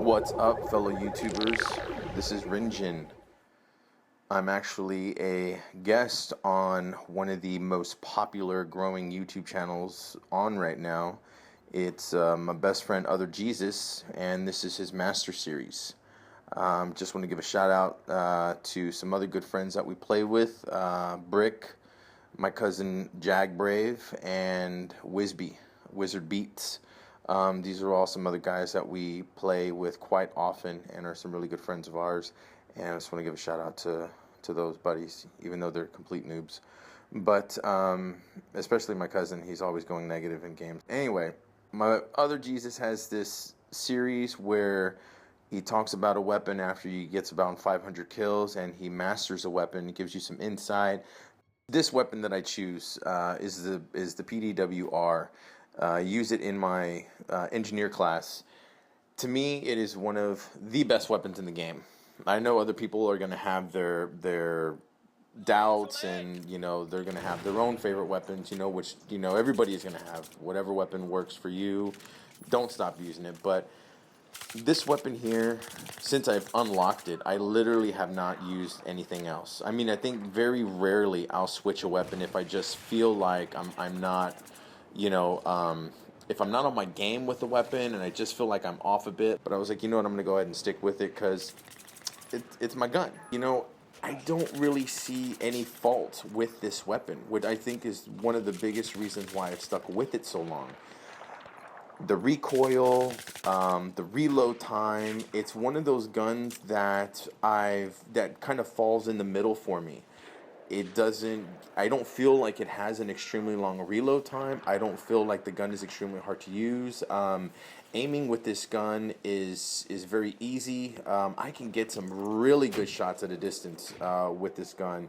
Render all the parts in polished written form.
What's up, fellow YouTubers? This is Rinjin. I'm actually a guest on one of the most popular growing YouTube channels on right now. It's my best friend OtherJesus, and this is his Master Series. Just want to give a shout out to some other good friends that we play with, Brick, my cousin Jag Brave, and Wisby, Wizard Beats. These are all some other guys that we play with quite often and are some really good friends of ours. And I just want to give a shout out to those buddies, even though they're complete noobs. But especially my cousin, he's always going negative in games. Anyway, my OtherJesus has this series where he talks about a weapon after he gets about 500 kills, and he masters a weapon. He gives you some insight. This weapon that I choose is the PDW-R. Use it in my engineer class. To me, it is one of the best weapons in the game. I know other people are going to have their doubts, and they're going to have their own favorite weapons. Which everybody is going to have whatever weapon works for you. Don't stop using it. But this weapon here, since I've unlocked it, I literally have not used anything else. I mean, I think very rarely I'll switch a weapon if I just feel like I'm not. If I'm not on my game with the weapon and I just feel like I'm off a bit. But I was like, you know what, I'm going to go ahead and stick with it because it's my gun. I don't really see any fault with this weapon, which I think is one of the biggest reasons why I've stuck with it so long. The recoil, the reload time, it's one of those guns that kind of falls in the middle for me. I don't feel like it has an extremely long reload time. I don't feel like the gun is extremely hard to use. Aiming with this gun is very easy. I can get some really good shots at a distance with this gun.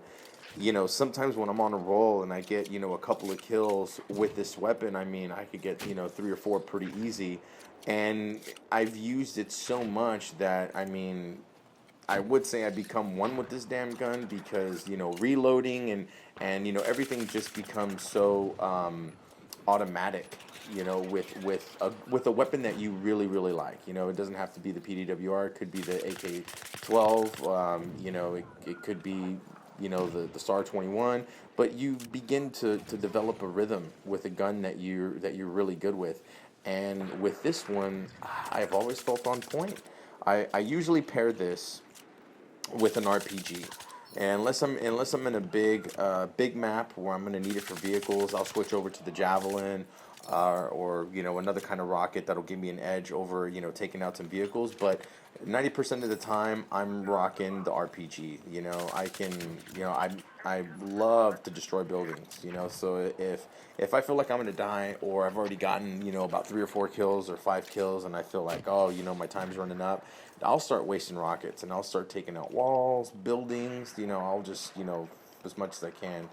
Sometimes when I'm on a roll and I get, a couple of kills with this weapon, I mean, I could get, 3 or 4 pretty easy. And I've used it so much that, I mean, I would say I become one with this damn gun because, reloading and everything just becomes so automatic, with a weapon that you really, really like. It doesn't have to be the PDW-R. It could be the AK-12. It could be, the Star 21. But you begin to develop a rhythm with a gun that you're really good with. And with this one, I've always felt on point. I usually pair this with an RPG, and unless I'm in a big map where I'm going to need it for vehicles, I'll switch over to the Javelin, or another kind of rocket that'll give me an edge over taking out some vehicles. But 90% of the time I'm rocking the RPG. I love to destroy buildings. So if I feel like I'm going to die, or I've already gotten about 3 or 4 kills or 5 kills, and I feel like, my time's running up, I'll start wasting rockets and I'll start taking out walls, buildings. I'll just as much as I can.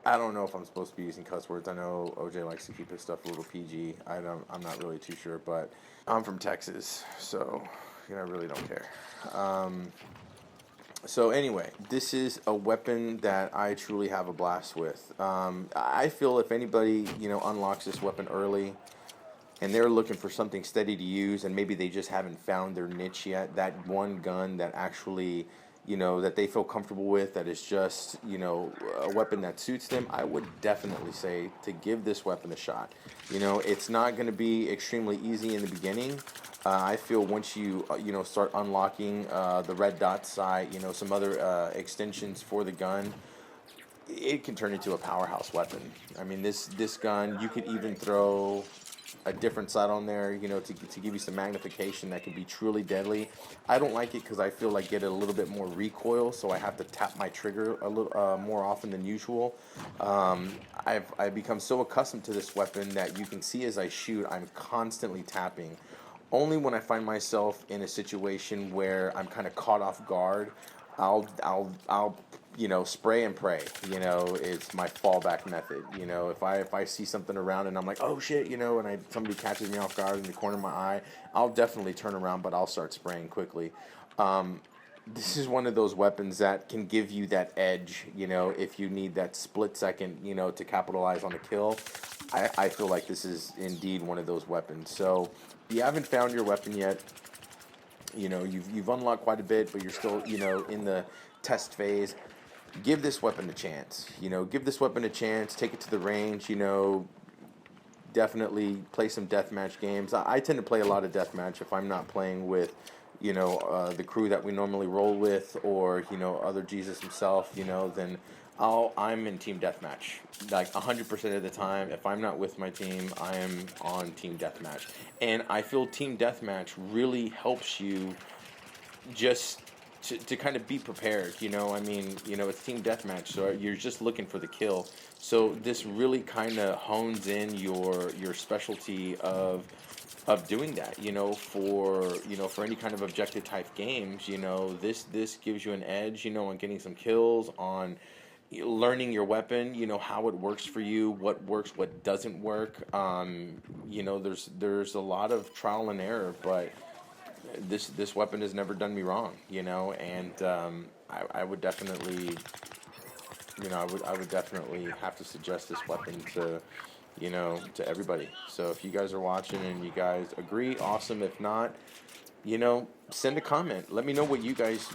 I don't know if I'm supposed to be using cuss words. I know OJ likes to keep his stuff a little PG. I'm not really too sure, but I'm from Texas, so I really don't care. So anyway, this is a weapon that I truly have a blast with. I feel if anybody unlocks this weapon early, and they're looking for something steady to use, and maybe they just haven't found their niche yet, that one gun that actually, that they feel comfortable with, that is just, a weapon that suits them, I would definitely say to give this weapon a shot. It's not going to be extremely easy in the beginning. I feel once you, start unlocking the red dot sight, some other extensions for the gun, it can turn into a powerhouse weapon. I mean, this gun, you could even throw a different sight on there, to give you some magnification that can be truly deadly. I don't like it because I feel like get a little bit more recoil, so I have to tap my trigger a little more often than usual. I've become so accustomed to this weapon that you can see as I shoot, I'm constantly tapping. Only when I find myself in a situation where I'm kind of caught off guard, I'll spray and pray. It's my fallback method. If I see something around and I'm like, oh shit, and somebody catches me off guard in the corner of my eye, I'll definitely turn around, but I'll start spraying quickly. This is one of those weapons that can give you that edge, if you need that split second, to capitalize on a kill. I feel like this is indeed one of those weapons. So if you haven't found your weapon yet, You know, you've unlocked quite a bit, but you're still, you know, in the test phase. Give this weapon a chance. You know, give this weapon a chance. Take it to the range. You know, definitely play some deathmatch games. I tend to play a lot of deathmatch if I'm not playing with, you know, the crew that we normally roll with, or you know, OtherJesus himself. You know, then I'm in team deathmatch. Like 100% of the time, if I'm not with my team, I am on team deathmatch, and I feel team deathmatch really helps you just to kind of be prepared. You know, I mean, you know, it's team deathmatch, so you're just looking for the kill. So this really kind of hones in your specialty of doing that. You know, for any kind of objective type games. You know, this gives you an edge. You know, on getting some kills, on learning your weapon. You know how it works for you, what works, what doesn't work. You know, there's a lot of trial and error, but this weapon has never done me wrong, you know, and I would definitely, you know, I would definitely have to suggest this weapon to, you know, to everybody. So if you guys are watching and you guys agree, awesome. If not, you know, send a comment. Let me know what you guys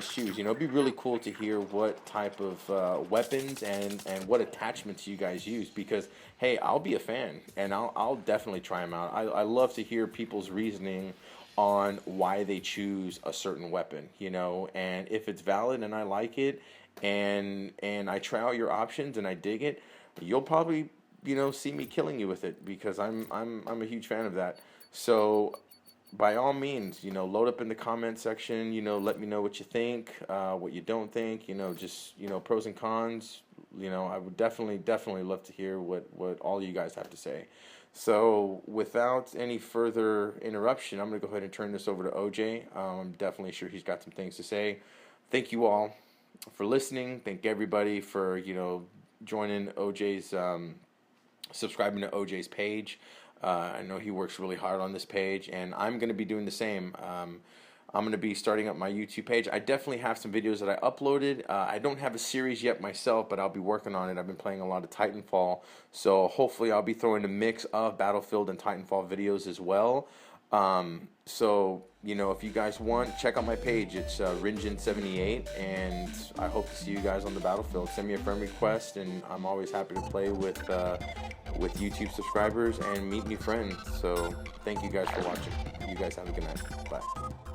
choose. You know, it'd be really cool to hear what type of weapons and what attachments you guys use, because hey, I'll be a fan and I'll definitely try them out. I love to hear people's reasoning on why they choose a certain weapon. You know, and if it's valid and I like it, and I try out your options and I dig it, you'll probably, you know, see me killing you with it, because I'm a huge fan of that. So by all means, you know, load up in the comment section. You know, let me know what you think, what you don't think. You know, just, you know, pros and cons. You know, I would definitely love to hear what all you guys have to say. So without any further interruption, I'm gonna go ahead and turn this over to OJ. I'm definitely sure he's got some things to say. Thank you all for listening. Thank everybody for, you know, joining OJ's, subscribing to OJ's page. I know he works really hard on this page, and I'm going to be doing the same. I'm going to be starting up my YouTube page. I definitely have some videos that I uploaded. I don't have a series yet myself, but I'll be working on it. I've been playing a lot of Titanfall, so hopefully I'll be throwing a mix of Battlefield and Titanfall videos as well. So, you know, if you guys want, check out my page. It's Rinjin78, and I hope to see you guys on the battlefield. Send me a friend request, and I'm always happy to play with YouTube subscribers and meet new friends. So thank you guys for watching. You guys have a good night. Bye.